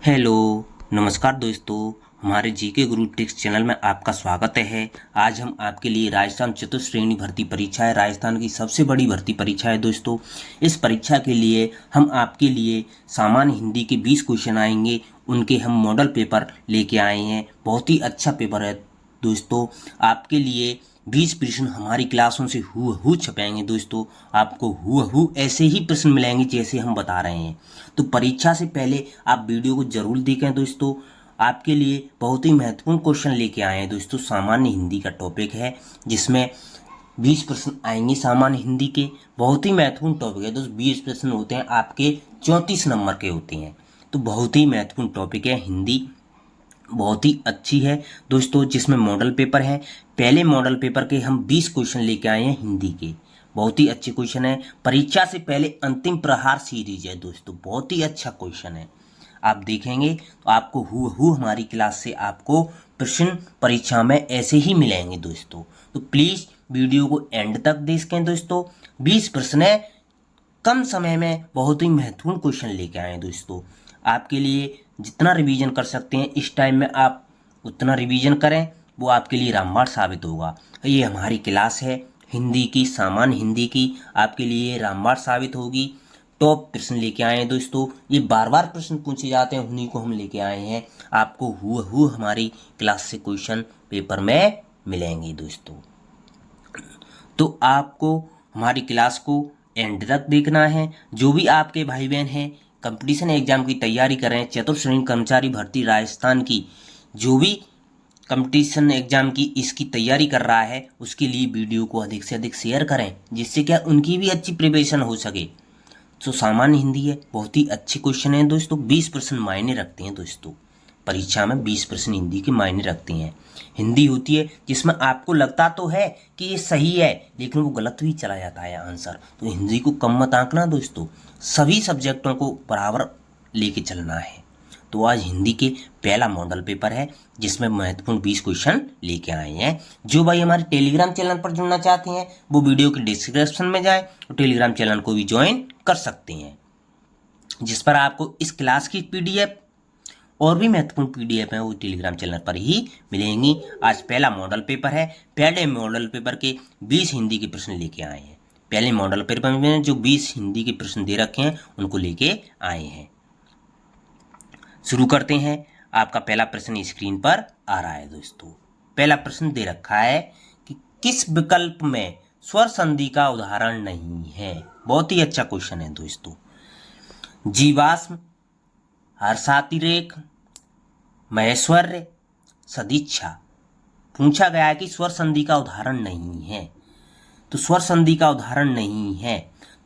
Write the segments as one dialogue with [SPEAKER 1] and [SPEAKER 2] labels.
[SPEAKER 1] Hello, नमस्कार दोस्तों। हमारे जीके गुरु टिप्स चैनल में आपका स्वागत है। आज हम आपके लिए राजस्थान चतुर्थ श्रेणी भर्ती परीक्षा है, राजस्थान की सबसे बड़ी भर्ती परीक्षा है दोस्तों। इस परीक्षा के लिए हम आपके लिए सामान्य हिंदी के 20 क्वेश्चन आएंगे, उनके हम मॉडल पेपर लेके आए हैं। बहुत ही अच्छा पेपर है दोस्तों। आपके लिए 20 प्रश्न हमारी क्लासों से हूबहू छपाएंगे दोस्तों। आपको हूबहू ऐसे ही प्रश्न मिलेंगे जैसे हम बता रहे हैं। तो परीक्षा से पहले आप वीडियो को जरूर देखें दोस्तों। आपके लिए बहुत ही महत्वपूर्ण क्वेश्चन लेके आए हैं दोस्तों। सामान्य हिंदी का टॉपिक है जिसमें 20 प्रश्न आएंगे सामान्य हिंदी के। बहुत ही महत्वपूर्ण टॉपिक है दोस्तों। 20 प्रश्न होते हैं आपके 34 नंबर के होते हैं। तो बहुत ही महत्वपूर्ण टॉपिक है हिंदी, बहुत ही अच्छी है दोस्तों, जिसमें मॉडल पेपर है। पहले मॉडल पेपर के हम 20 क्वेश्चन लेके आए हैं हिंदी के। बहुत ही अच्छे क्वेश्चन है। परीक्षा से पहले अंतिम प्रहार सीरीज है दोस्तों। बहुत ही अच्छा क्वेश्चन है। आप देखेंगे तो आपको हूबहू हमारी क्लास से आपको प्रश्न परीक्षा में ऐसे ही मिलेंगे दोस्तों। तो प्लीज़ वीडियो को एंड तक देखें दोस्तों। 20 प्रश्न है, कम समय में बहुत ही महत्वपूर्ण क्वेश्चन लेके आए हैं दोस्तों। आपके लिए जितना रिवीजन कर सकते हैं इस टाइम में आप उतना रिवीजन करें, वो आपके लिए रामबाण साबित होगा। ये हमारी क्लास है हिंदी की, सामान्य हिंदी की, आपके लिए रामबाण साबित होगी। टॉप प्रश्न लेके आए हैं दोस्तों। ये बार बार प्रश्न पूछे जाते हैं, उन्हीं को हम लेके आए हैं। आपको हूबहू हमारी क्लास से क्वेश्चन पेपर में मिलेंगे दोस्तों। तो आपको हमारी क्लास को एंड तक देखना है। जो भी आपके भाई बहन हैं कंपटीशन एग्जाम की तैयारी कर रहे हैं, चतुर्थ श्रेणी कर्मचारी भर्ती राजस्थान की जो भी कंपटीशन एग्जाम की इसकी तैयारी कर रहा है, उसके लिए वीडियो को अधिक से अधिक शेयर करें, जिससे क्या उनकी भी अच्छी प्रिपरेशन हो सके। तो सामान्य हिंदी है, बहुत ही अच्छे क्वेश्चन है दोस्तों। 20 प्रश्न मायने रखते हैं दोस्तों। परीक्षा में 20 प्रश्न हिंदी के मायने रखते हैं। हिंदी होती है जिसमें आपको लगता तो है कि ये सही है, लेकिन वो गलत भी चला जाता है आंसर। तो हिंदी को कम मत आंकना दोस्तों। सभी सब्जेक्टों को बराबर लेके चलना है। तो आज हिंदी के पहला मॉडल पेपर है जिसमें महत्वपूर्ण 20 क्वेश्चन लेके आए हैं। जो भाई हमारे टेलीग्राम चैनल पर जुड़ना चाहते हैं वो वीडियो के डिस्क्रिप्शन में जाएं और टेलीग्राम चैनल को भी ज्वाइन कर सकते हैं, जिस पर आपको इस क्लास की पीडीएफ और भी महत्वपूर्ण पीडीएफ है वो टेलीग्राम चैनल पर ही मिलेंगी। आज पहला मॉडल पेपर है। पहले मॉडल पेपर के 20 हिंदी के प्रश्न लेके आए हैं। पहले मॉडल पेपर में जो 20 हिंदी के प्रश्न दे रखे हैं उनको लेके आए हैं। शुरू करते हैं। आपका पहला प्रश्न स्क्रीन पर आ रहा है दोस्तों। पहला प्रश्न दे रखा है कि किस विकल्प में स्वर संधि का उदाहरण नहीं है। बहुत ही अच्छा क्वेश्चन है दोस्तों। जीवाश्म, हर्षातिरेक, महेश्वर्य, सदिच्छा। पूछा गया है कि स्वर संधि का उदाहरण नहीं है। तो स्वर संधि का उदाहरण नहीं है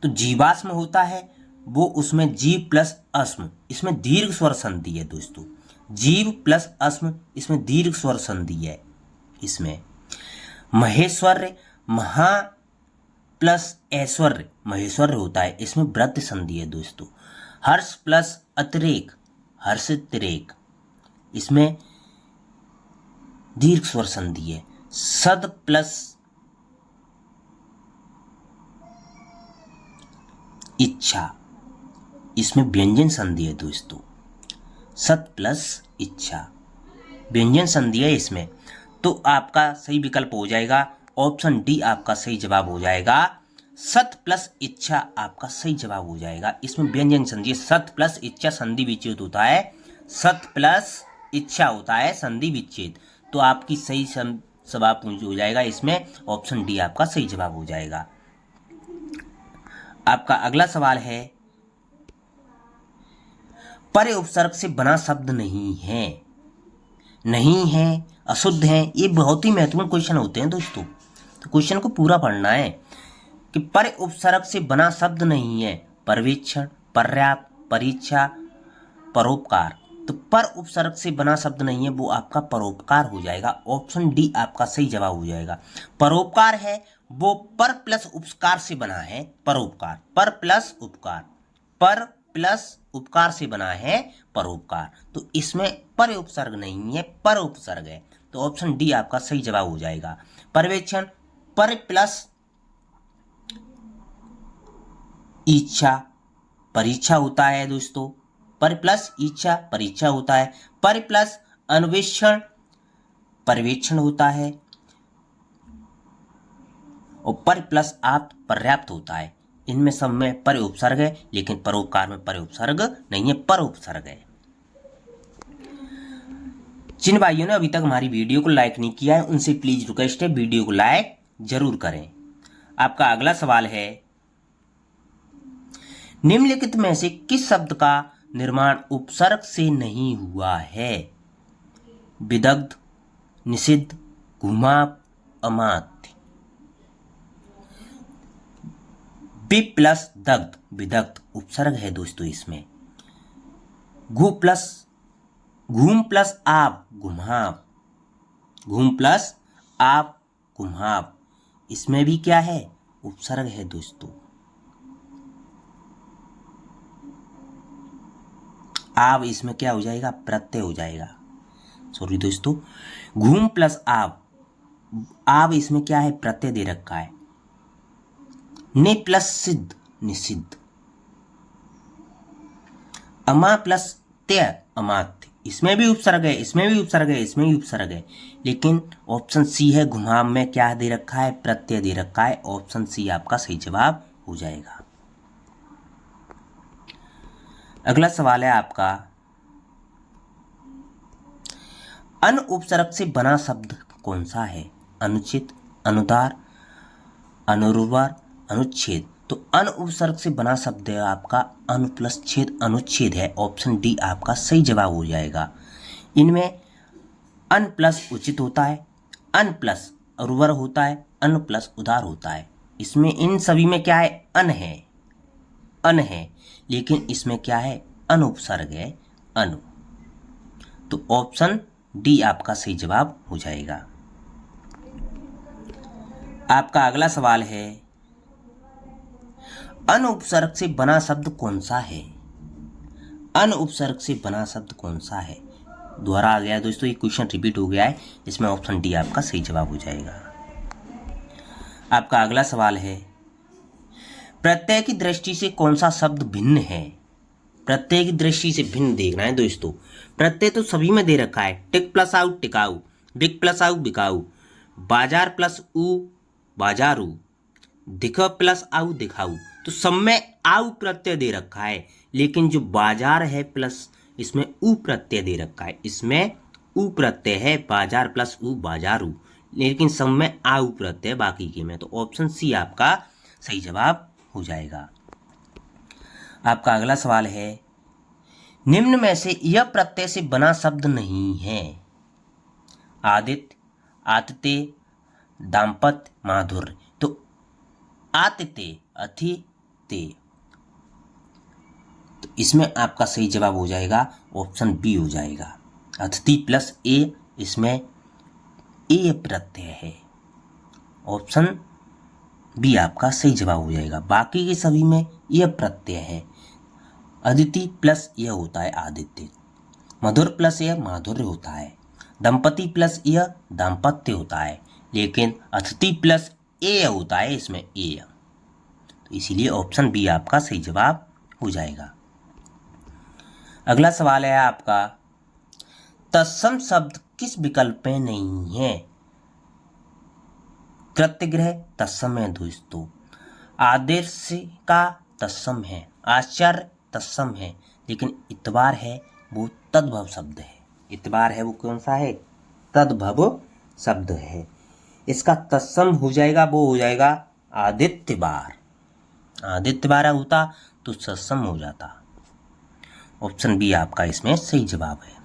[SPEAKER 1] तो जीवाश्म होता है, वो उसमें जीव प्लस अस्म, इसमें दीर्घ स्वर संधि है दोस्तों। जीव प्लस अस्म, इसमें दीर्घ स्वर संधि है। इसमें महेश्वर्य, महा प्लस ऐश्वर्य, महेश्वर्य होता है, इसमें वृत्त संधि है दोस्तों। हर्ष प्लस अतिरेक, हर्षतिरेक, इसमें दीर्घ स्वर संधि है। सद प्लस इच्छा, इसमें व्यंजन संधि है दोस्तों। सत प्लस इच्छा, व्यंजन संधि है इसमें। तो आपका सही विकल्प हो जाएगा ऑप्शन डी, आपका सही जवाब हो जाएगा। सत प्लस इच्छा आपका सही जवाब हो जाएगा। इसमें व्यंजन संधि, सत प्लस इच्छा संधि विच्छेद होता है। सत प्लस इच्छा होता है संधि विच्छेद। तो आपकी सही जवाब हो जाएगा इसमें ऑप्शन डी, आपका सही जवाब हो जाएगा। आपका अगला सवाल है, परे उपसर्ग से बना शब्द नहीं है। नहीं है, अशुद्ध है, ये बहुत ही महत्वपूर्ण क्वेश्चन होते हैं दोस्तों। तो क्वेश्चन को पूरा पढ़ना है कि परे उपसर्ग से बना शब्द नहीं है। पर्यवेक्षण, पर्याप्त, परीक्षा, परोपकार। तो पर उपसर्ग से बना शब्द नहीं है, वो आपका परोपकार हो जाएगा। ऑप्शन डी आपका सही जवाब हो जाएगा। परोपकार है वो पर प्लस उपकार से बना है। परोपकार, पर प्लस उपकार, पर प्लस उपकार से बना है परोपकार। तो इसमें पर उपसर्ग नहीं है, पर उपसर्ग है। तो ऑप्शन डी आपका सही जवाब हो जाएगा। पर्यवेक्षण, पर प्लस इच्छा, परीक्षा होता है दोस्तों। पर प्लस इच्छा परीक्षा होता है, पर प्लस अन्वेषण पर्यवेक्षण होता है, और पर प्लस आप पर्याप्त होता है। इनमें सब में पर उपसर्ग है, लेकिन परोपकार में पर उपसर्ग नहीं है, पर उपसर्ग है। जिन भाइयों ने अभी तक हमारी वीडियो को लाइक नहीं किया है उनसे प्लीज रिक्वेस्ट है वीडियो को लाइक जरूर करें। आपका अगला सवाल है, निम्नलिखित में से किस शब्द का निर्माण उपसर्ग से नहीं हुआ है? विदग्ध, निषिद्ध, घुमाव, अमात्य। वि प्लस दग्ध, विदग्ध उपसर्ग है दोस्तों इसमें। घूम प्लस आप, घुमाव, घूम प्लस आप, घुमाव, इसमें भी क्या है? उपसर्ग है दोस्तों। आप इसमें क्या हो जाएगा? प्रत्यय हो जाएगा। सॉरी दोस्तों, घूम प्लस आप इसमें क्या है? प्रत्यय दे रखा है। ने प्लस सिद्ध, निषिद्ध। अमा प्लस त्य, अमात्य, इसमें भी उपसर्ग है, इसमें भी उपसर्ग है, इसमें भी उपसर्ग है, लेकिन ऑप्शन सी है घुमाव में क्या दे रखा है? प्रत्यय दे रखा है। ऑप्शन सी आपका सही जवाब हो जाएगा। अगला सवाल है आपका, अन उपसर्ग से बना शब्द कौन सा है? अनुचित, अनुदार, अनुर्वर, अनुच्छेद। तो अन उपसर्ग से बना शब्द है आपका अनु प्लस छेद, अनुच्छेद है। ऑप्शन डी आपका सही जवाब हो जाएगा। इनमें अन प्लस उचित होता है, अन प्लस उर्वर होता है, अन प्लस उदार होता है। इसमें इन सभी में क्या है? अन है, अन है, लेकिन इसमें क्या है? अन उपसर्ग है, अनु। तो ऑप्शन डी आपका सही जवाब हो जाएगा। आपका अगला सवाल है, अन उपसर्ग से बना शब्द कौन सा है? अन उपसर्ग से बना शब्द कौन सा है? दोहरा आ गया दोस्तों, ये क्वेश्चन रिपीट हो गया है। इसमें ऑप्शन डी आपका सही जवाब हो जाएगा। आपका अगला सवाल है, प्रत्यय की दृष्टि से कौन सा शब्द भिन्न है? प्रत्यय की दृष्टि से भिन्न देखना है दोस्तों। प्रत्यय तो सभी में दे रखा है, टिक प्लस आउ टिकाऊ, बिक प्लस आउ बिकाऊ, बाजार प्लस उ बाजारू, दिख प्लस आउ दिखाऊ। तो सब में आउ प्रत्यय दे रखा है, लेकिन जो बाजार है प्लस इसमें उ प्रत्यय दे रखा है, इसमें उ प्रत्यय है, बाजार प्लस उ बाजारू, लेकिन सब में आउ प्रत्यय बाकी के में। तो ऑप्शन सी आपका सही जवाब हो जाएगा। आपका अगला सवाल है, निम्न में से यह प्रत्यय से बना शब्द नहीं है? आदित्य, आतिथ्य, दाम्पत्य, माधुर्य। तो आतिथ्य, अतिथ्य, तो इसमें आपका सही जवाब हो जाएगा ऑप्शन बी हो जाएगा। अतिथि प्लस ए, इसमें ए प्रत्यय है। ऑप्शन बी आपका सही जवाब हो जाएगा। बाकी के सभी में यह प्रत्यय है। अदिति प्लस यह होता है आदित्य, मधुर प्लस यह माधुर्य होता है, दंपति प्लस यह दाम्पत्य होता है, लेकिन अतिथि प्लस ए होता है, इसमें ए, तो इसीलिए ऑप्शन बी आपका सही जवाब हो जाएगा। अगला सवाल है आपका, तत्सम शब्द किस विकल्प में नहीं है? कृत्यग्रह तत्सम है दोस्तों, आदर्श का तत्सम है, आश्चर्य तत्सम है, लेकिन इतबार है वो तद्भव शब्द है। इतबार है वो कौन सा है? तद्भव शब्द है। इसका तत्सम हो जाएगा, वो हो जाएगा आदित्यबार। आदित्यबार होता तो तत्सम हो जाता। ऑप्शन बी आपका इसमें सही जवाब है।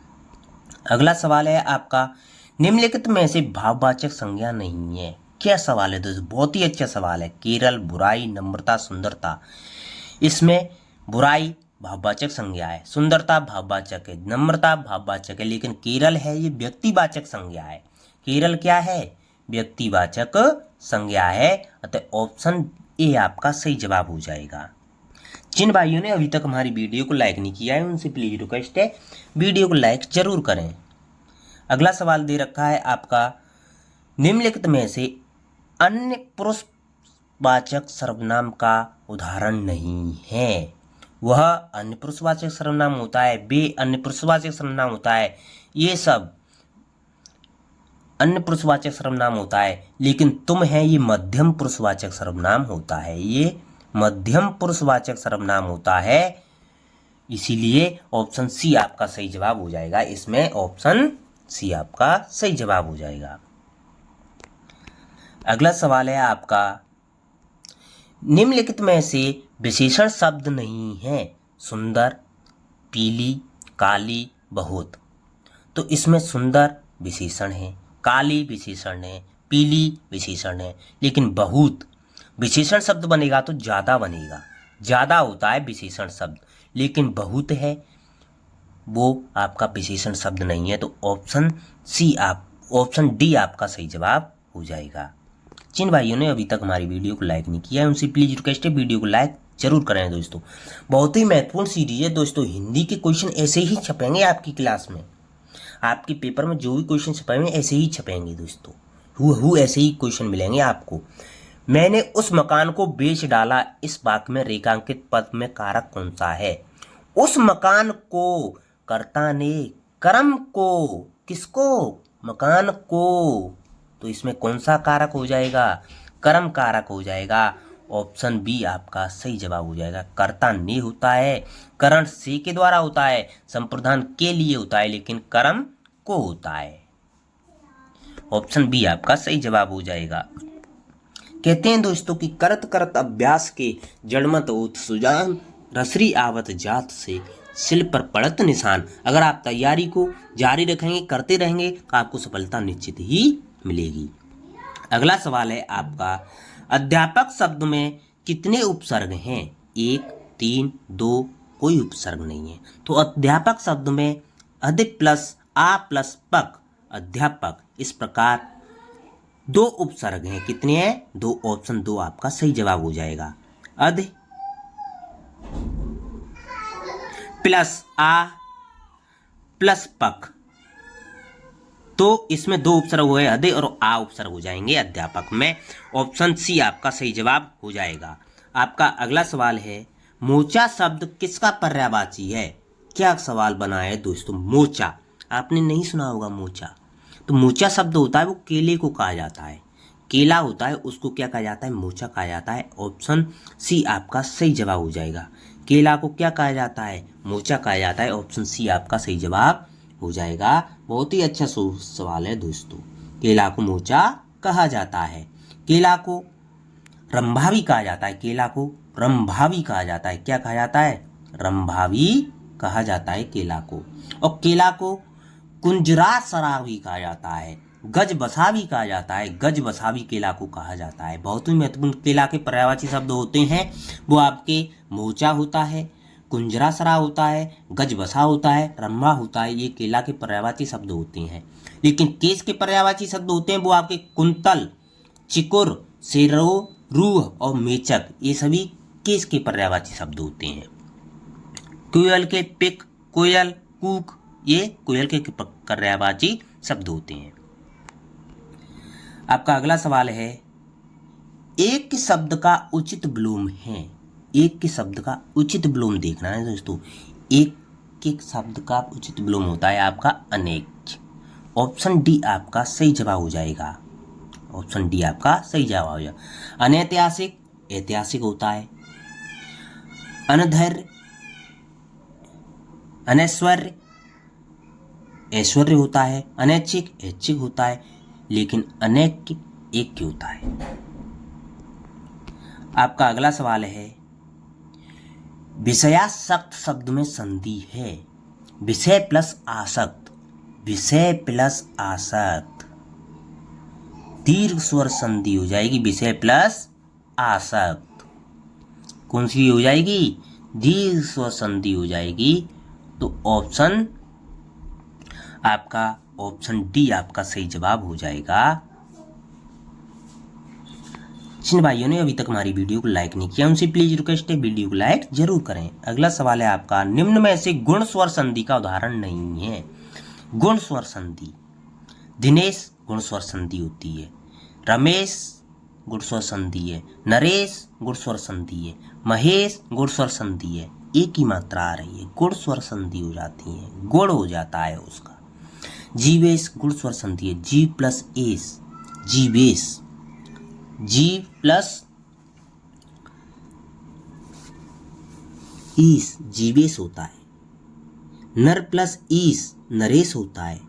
[SPEAKER 1] अगला सवाल है आपका, निम्नलिखित में से भाववाचक संज्ञा नहीं है। क्या सवाल है दोस्तों? बहुत ही अच्छा सवाल है। केरल, बुराई, नम्रता, सुंदरता। इसमें बुराई भाववाचक संज्ञा है, सुंदरता भाववाचक है, नम्रता भाववाचक है, लेकिन केरल है ये व्यक्तिवाचक संज्ञा है। केरल क्या है? व्यक्तिवाचक संज्ञा है। अतः ऑप्शन ए आपका सही जवाब हो जाएगा। जिन भाइयों ने अभी तक हमारी वीडियो को लाइक नहीं किया है उनसे प्लीज रिक्वेस्ट है वीडियो को लाइक जरूर करें। अगला सवाल दे रखा है आपका, निम्नलिखित में से अन्य पुरुषवाचक सर्वनाम का उदाहरण नहीं है। वह अन्य पुरुषवाचक सर्वनाम होता है, वे अन्य पुरुषवाचक सर्वनाम होता है, ये सब अन्य पुरुषवाचक सर्वनाम होता है। लेकिन तुम है ये मध्यम पुरुषवाचक सर्वनाम होता है, ये मध्यम पुरुषवाचक सर्वनाम होता है। इसीलिए ऑप्शन सी आपका सही जवाब हो जाएगा। इसमें ऑप्शन सी आपका सही जवाब हो जाएगा। अगला सवाल है आपका, निम्नलिखित में से विशेषण शब्द नहीं है, सुंदर, पीली, काली, बहुत। तो इसमें सुंदर विशेषण है, काली विशेषण है, पीली विशेषण है, लेकिन बहुत विशेषण शब्द बनेगा तो ज़्यादा बनेगा, ज़्यादा होता है विशेषण शब्द, लेकिन बहुत है वो आपका विशेषण शब्द नहीं है। तो ऑप्शन डी आपका सही जवाब हो जाएगा। जिन भाइयों ने अभी तक हमारी वीडियो को लाइक नहीं किया है उनसे प्लीज रिक्वेस्ट है वीडियो को लाइक जरूर करें दोस्तों। बहुत ही महत्वपूर्ण सीरीज है दोस्तों, हिंदी के क्वेश्चन ऐसे ही छपेंगे आपकी क्लास में, आपके पेपर में जो भी क्वेश्चन छपेंगे ऐसे ही छपेंगे दोस्तों, हु ऐसे ही क्वेश्चन मिलेंगे आपको। मैंने उस मकान को बेच डाला, इस वाक्य में रेखांकित पद में कारक कौन सा है? उस मकान को, कर्ता ने, कर्म को, किसको? मकान को। तो इसमें कौन सा कारक हो जाएगा? कर्म कारक हो जाएगा। ऑप्शन बी आपका सही जवाब हो जाएगा। कर्ता ने होता है, करण से के द्वारा होता है, संप्रदान के लिए होता है, लेकिन कर्म को होता है। ऑप्शन बी आपका सही जवाब हो जाएगा। कहते हैं दोस्तों कि करत करत अभ्यास के जड़मत ओत सुजान, रसरी आवत जात से शिल्प पर पड़त निशान। अगर आप तैयारी को जारी रखेंगे, करते रहेंगे तो आपको सफलता निश्चित ही मिलेगी। अगला सवाल है आपका, अध्यापक शब्द में कितने उपसर्ग हैं? 1, 3, 2, कोई उपसर्ग नहीं है। तो अध्यापक शब्द में अधिक प्लस आ प्लस पक, अध्यापक, इस प्रकार 2 उपसर्ग हैं। कितने हैं? 2। ऑप्शन 2 आपका सही जवाब हो जाएगा। अध प्लस आ प्लस पक, तो इसमें 2 उपसर्ग हुए, अधे और आ उपसर्ग हो जाएंगे अध्यापक में। ऑप्शन सी आपका सही जवाब हो जाएगा। आपका अगला सवाल है, मोचा शब्द किसका पर्यायवाची है? क्या सवाल बना है दोस्तों? मोचा, आपने नहीं सुना होगा मोचा। तो मोचा शब्द होता है वो केले को कहा जाता है, केला होता है उसको क्या कहा जाता है? मोचा कहा जाता है। ऑप्शन सी आपका सही जवाब हो जाएगा। केला को क्या कहा जाता है? मोचा कहा जाता है। ऑप्शन सी आपका सही जवाब हो जाएगा। बहुत ही अच्छा सवाल है दोस्तों। केला को मोचा कहा जाता है। केला को रंभावी कहा जाता है, केला को रंभावी कहा जाता है। क्या कहा जाता है? रंभावी कहा जाता है केला को। और केला को कुंजरा सरावी कहा जाता है, गज बसावी कहा जाता है, गज बसावी केला को कहा जाता है। बहुत ही महत्वपूर्ण केला के पर्यायवाची शब्द होते हैं वो आपके मोचा होता है, कुंजरा सरा होता है, गज बसा होता है, रंभा होता है। ये केला के पर्यायवाची शब्द होते हैं। लेकिन केस के पर्यायवाची शब्द होते हैं वो आपके कुंतल, चिकुर, सेरो, रूह और मेचक, ये सभी केस के पर्यायवाची शब्द होते हैं। कोयल के पिक, कोयल, कूक, ये कोयल के पर्यायवाची शब्द होते हैं। आपका अगला सवाल है, एक शब्द का उचित विलोम है। एक के शब्द का उचित विलोम देखना है दोस्तों। एक के शब्द का उचित विलोम होता है आपका अनेक। ऑप्शन डी आपका सही जवाब हो जाएगा। ऑप्शन डी आपका सही जवाब हो जाएगा। अनैतिहासिक ऐतिहासिक होता है, अनधैर्य अनैश्वर्य ऐश्वर्य होता है, अनैच्छिक ऐच्छिक होता है, लेकिन अनैक्य एक होता है। आपका अगला सवाल है, विषयासक्त शब्द में संधि है। विषय प्लस आसक्त, विषय प्लस आसक्त, दीर्घ स्वर संधि हो जाएगी। विषय प्लस आसक्त कौन सी हो जाएगी? दीर्घ स्वर संधि हो जाएगी। तो ऑप्शन आपका ऑप्शन डी आपका सही जवाब हो जाएगा। जिन भाइयों ने अभी तक हमारी वीडियो को लाइक नहीं किया उनसे प्लीज रिक्वेस्ट है वीडियो को लाइक जरूर करें। अगला सवाल है आपका, निम्न में से गुण स्वर संधि का उदाहरण नहीं है। गुण स्वर संधि, दिनेश गुण स्वर संधि होती है, रमेश गुण स्वर संधि है, नरेश गुण स्वर संधि है, महेश गुण स्वर संधि है, ए की मात्रा आ रही है, गुण स्वर संधि हो जाती है, गुण हो जाता है उसका। जीवेश गुण स्वर संधि है, जी प्लस एस जीवेश, जी प्लस ईस जीवेश होता है। नर प्लस ईस नरेश होता है।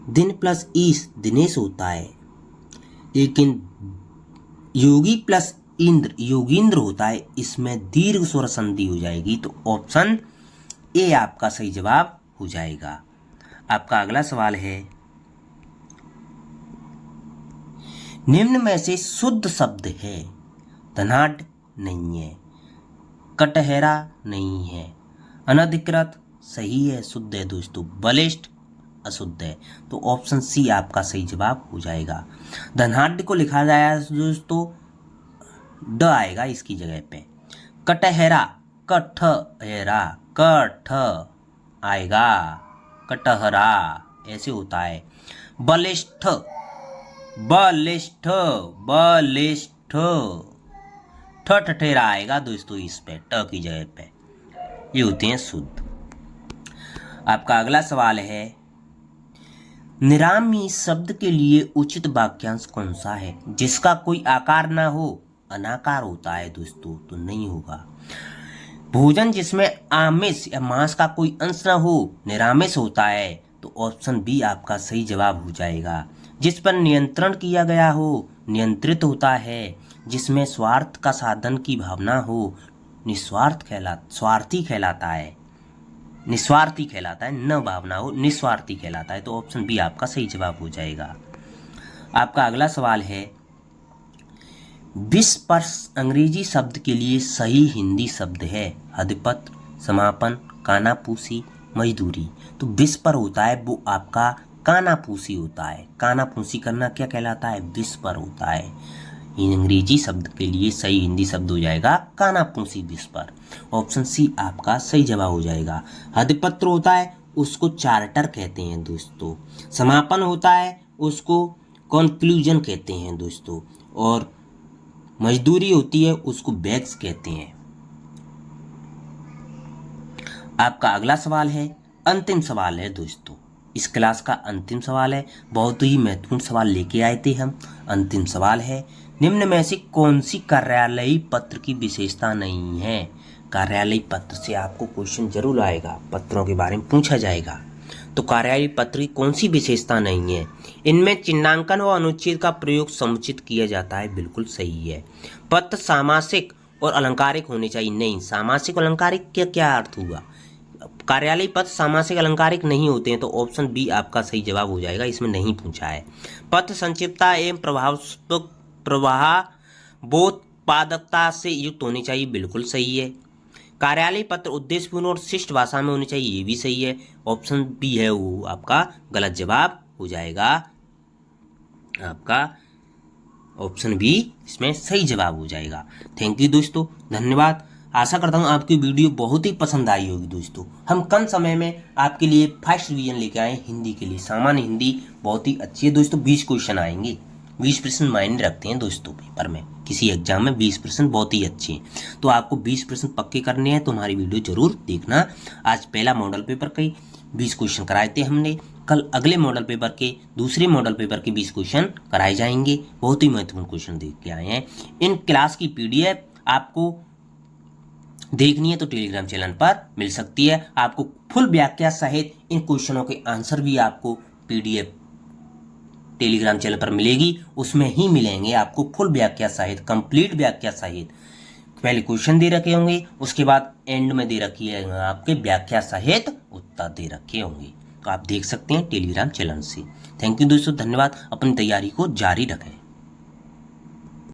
[SPEAKER 1] दिन प्लस ईस दिनेश होता है। लेकिन योगी प्लस इंद्र योगींद्र होता है, इसमें दीर्घ स्वर संधि हो जाएगी। तो ऑप्शन ए आपका सही जवाब हो जाएगा। आपका अगला सवाल है, निम्न में से शुद्ध शब्द है। धनाढ्य नहीं है, कटहरा नहीं है, अनधिकृत सही है, शुद्ध है दोस्तों, बलिष्ठ अशुद्ध है। तो ऑप्शन सी आपका सही जवाब हो जाएगा। धनाढ्य को लिखा जाए दोस्तों ड आएगा इसकी जगह पे। कटहरा कठहरा कठ आएगा, कटहरा ऐसे होता है। बलिष्ठ बलिष्ठ बलिष्ठ ठठेरा आएगा दोस्तों इस पे, ट की जगह पे। ये होते हैं शुद्ध। आपका अगला सवाल है, निरामी शब्द के लिए उचित वाक्यांश कौन सा है? जिसका कोई आकार ना हो, अनाकार होता है दोस्तों, तो नहीं होगा। भोजन जिसमें आमिष या मांस का कोई अंश ना हो, निरामिष होता है। तो ऑप्शन बी आपका सही जवाब हो जाएगा। जिस पर नियंत्रण किया गया हो, नियंत्रित होता है। जिसमें स्वार्थ का साधन की भावना हो, स्वार्थी कहलाता है, निस्वार्थी कहलाता है, न भावना हो निस्वार्थी कहलाता है। तो ऑप्शन बी आपका सही जवाब हो जाएगा। आपका अगला सवाल है, विस्पर अंग्रेजी शब्द के लिए सही हिंदी शब्द है। हदपत्र, समापन, कानाफूसी, मजदूरी। तो विस्पर होता है वो आपका कानाफूसी होता है। कानाफूसी करना क्या कहलाता है? विस्पर होता है। अंग्रेजी शब्द के लिए सही हिंदी शब्द हो जाएगा कानाफूसी विस्पर। ऑप्शन सी आपका सही जवाब हो जाएगा। हदपत्र होता है उसको चार्टर कहते हैं दोस्तों। समापन होता है उसको कंक्लूजन कहते हैं दोस्तों। और मजदूरी होती है उसको बैग्स कहते हैं। आपका अगला सवाल है, अंतिम सवाल है दोस्तों, इस क्लास का अंतिम सवाल है। बहुत ही महत्वपूर्ण सवाल लेके आए थे हम। अंतिम सवाल है, निम्न में से कौन सी कार्यालयी पत्र की विशेषता नहीं है? कार्यालयी पत्र से आपको क्वेश्चन जरूर आएगा, पत्रों के बारे में पूछा जाएगा। तो कार्यालयी पत्र की कौन सी विशेषता नहीं है? इनमें चिन्हांकन व अनुच्छेद का प्रयोग समुचित किया जाता है, बिल्कुल सही है। पत्र सामासिक और अलंकारिक होने चाहिए, नहीं। सामासिक और अलंकारिक क्या अर्थ हुआ? कार्यालयी पत्र सामासिक अलंकारिक नहीं होते हैं। तो ऑप्शन बी आपका सही जवाब हो जाएगा, इसमें नहीं पूछा है। पत्र संक्षिप्तता एवं प्रवाहबोधपादकता से युक्त होनी चाहिए, बिल्कुल सही है। कार्यालयी पत्र उद्देश्यपूर्ण और शिष्ट भाषा में होनी चाहिए, ये भी सही है। ऑप्शन बी है वो आपका गलत जवाब हो जाएगा। आपका ऑप्शन बी इसमें सही जवाब हो जाएगा। थैंक यू दोस्तों, धन्यवाद। आशा करता हूँ आपकी वीडियो बहुत ही पसंद आई होगी दोस्तों। हम कम समय में आपके लिए फर्स्ट रिवीजन लेके आए हिंदी के लिए। सामान्य हिंदी बहुत ही अच्छी है दोस्तों। 20 क्वेश्चन आएंगे, 20% मायने रखते हैं दोस्तों पेपर में। किसी एग्जाम में 20% बहुत ही अच्छे हैं। तो आपको 20% पक्के करने हैं तो हमारी वीडियो जरूर देखना। आज पहला मॉडल पेपर के 20 क्वेश्चन कराए थे हमने। कल अगले मॉडल पेपर के दूसरे मॉडल पेपर के 20 क्वेश्चन कराए जाएंगे। बहुत ही महत्वपूर्ण क्वेश्चन देख के आए हैं। इन क्लास की PDF आपको देखनी है तो टेलीग्राम चैनल पर मिल सकती है। आपको फुल व्याख्या सहित इन क्वेश्चनों के आंसर भी आपको PDF टेलीग्राम चैनल पर मिलेगी। उसमें ही मिलेंगे आपको फुल व्याख्या सहित, कंप्लीट व्याख्या सहित। पहले क्वेश्चन दे रखे होंगे, उसके बाद एंड में दे रखी है आपके व्याख्या सहित उत्तर दे रखे होंगे। तो आप देख सकते हैं टेलीग्राम चैनल से। थैंक यू दोस्तों, धन्यवाद। अपनी तैयारी को जारी रखें।